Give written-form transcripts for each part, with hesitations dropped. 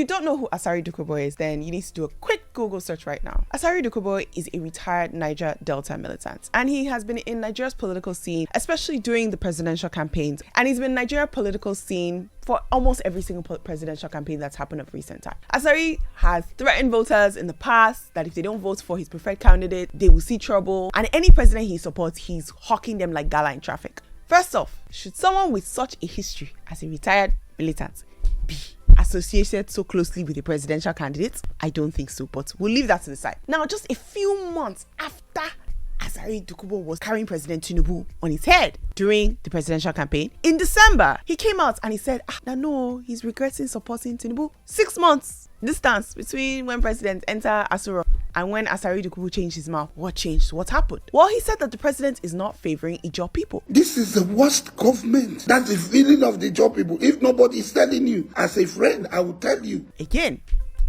you don't know who Asari Dokubo is, then you need to do a quick Google search right now. Asari Dokubo is a retired Niger Delta militant, and he has been in Nigeria's political scene, especially during the presidential campaigns. And he's been in Nigeria's political scene for almost every single presidential campaign that's happened of recent time. Asari has threatened voters in the past that if they don't vote for his preferred candidate, they will see trouble. And any president he supports, he's hawking them like gala in traffic. First off, should someone with such a history as a retired militant be associated so closely with a presidential candidate? I don't think so, but we'll leave that to the side. Now, just a few months after Asari Dokubo was carrying President Tinubu on his head during the presidential campaign, in December, he came out and he said, no, he's regretting supporting Tinubu. 6 months distance between when President entered Asura and when Asari Dokubo changed his mouth. What changed? What happened? Well, he said that the president is not favoring Ijaw people. This is the worst government. That's the feeling of the Ijaw people. If nobody is telling you, as a friend, I will tell you. Again,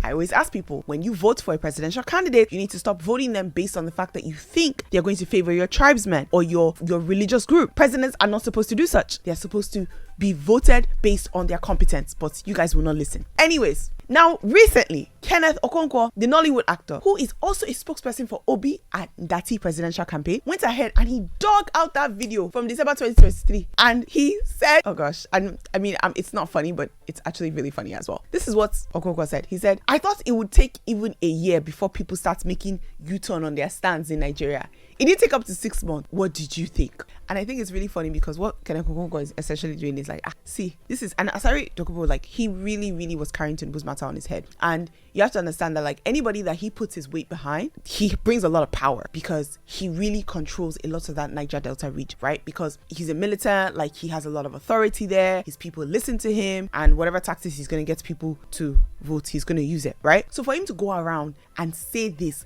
I always ask people, when you vote for a presidential candidate, you need to stop voting them based on the fact that you think they're going to favor your tribesmen or your religious group. Presidents are not supposed to do such. They're supposed to be voted based on their competence, but you guys will not listen. Anyways, now recently, Kenneth Okonkwo, the Nollywood actor, who is also a spokesperson for Obi at Ndati presidential campaign, went ahead and he dug out that video from December 2023 and he said, oh gosh, it's not funny, but it's actually really funny as well. This is what Okonkwo said. He said, I thought it would take even a year before people start making U-turn on their stands in Nigeria. It did take up to 6 months. What did you think? And I think it's really funny because what Kenneth Okonkwo is essentially doing is like, see, this is, and Asari Dokubo, like, he really was carrying Tinubu's matter on his head. And you have to understand that, like, anybody that he puts his weight behind, he brings a lot of power because he really controls a lot of that Niger Delta region, right? Because he's a militant, like, he has a lot of authority there. His people listen to him, and whatever tactics he's going to get people to vote, he's going to use it, right? So for him to go around and say this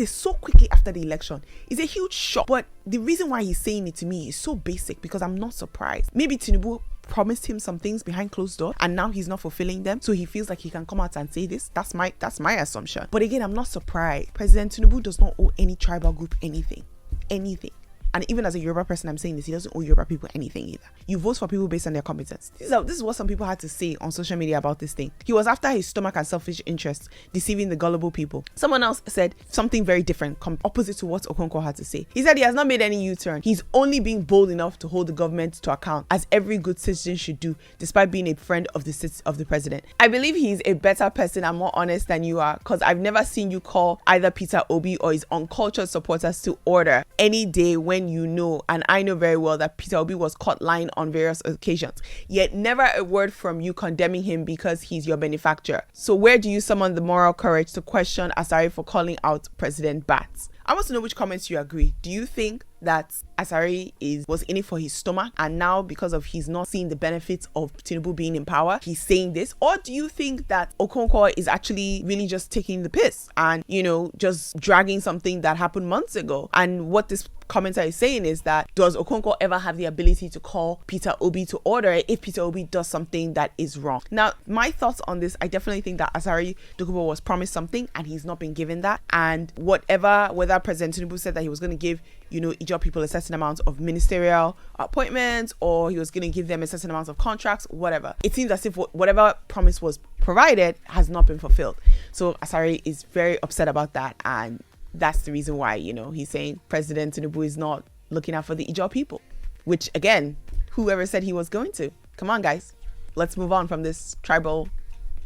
so quickly after the election is a huge shock. But the reason why he's saying it to me is so basic because I'm not surprised. Maybe Tinubu promised him some things behind closed doors and now he's not fulfilling them, so he feels like he can come out and say this. That's my assumption. But again, I'm not surprised. President Tinubu does not owe any tribal group anything. And even as a Yoruba person, I'm saying this, he doesn't owe Yoruba people anything either. You vote for people based on their competence. This is what some people had to say on social media about this thing. He was after his stomach and selfish interests, deceiving the gullible people. Someone else said something very different, opposite to what Okonkwo had to say. He said he has not made any U-turn. He's only being bold enough to hold the government to account, as every good citizen should do, despite being a friend of the president. I believe he's a better person and more honest than you are, because I've never seen you call either Peter Obi or his uncultured supporters to order any day when you know, and I know very well, that Peter Obi was caught lying on various occasions, yet never a word from you condemning him because he's your benefactor. So where do you summon the moral courage to question Asari for calling out President Bats? I want to know which comments you agree. Do you think that Asari was in it for his stomach, and now because of he's not seeing the benefits of Tinubu being in power, he's saying this? Or do you think that Okonkwo is actually really just taking the piss and, just dragging something that happened months ago? And what this commenter is saying is that, does Okonkwo ever have the ability to call Peter Obi to order it if Peter Obi does something that is wrong? Now, my thoughts on this, I definitely think that Asari Dokubo was promised something and he's not been given that. And whether President Tinubu said that he was going to give Ijaw people a certain amount of ministerial appointments, or he was going to give them a certain amount of contracts, whatever. It seems as if whatever promise was provided has not been fulfilled. So Asari is very upset about that, and that's the reason why, he's saying President Tinubu is not looking out for the Ijaw people, which again, whoever said he was going to? Come on, guys. Let's move on from this tribal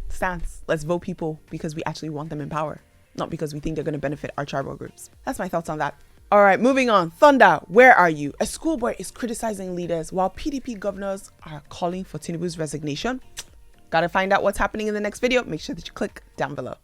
stance. Let's vote people because we actually want them in power, not because we think they're going to benefit our tribal groups. That's my thoughts on that. All right, moving on. Thunder, where are you? A schoolboy is criticizing leaders while PDP governors are calling for Tinubu's resignation. Gotta find out what's happening in the next video. Make sure that you click down below.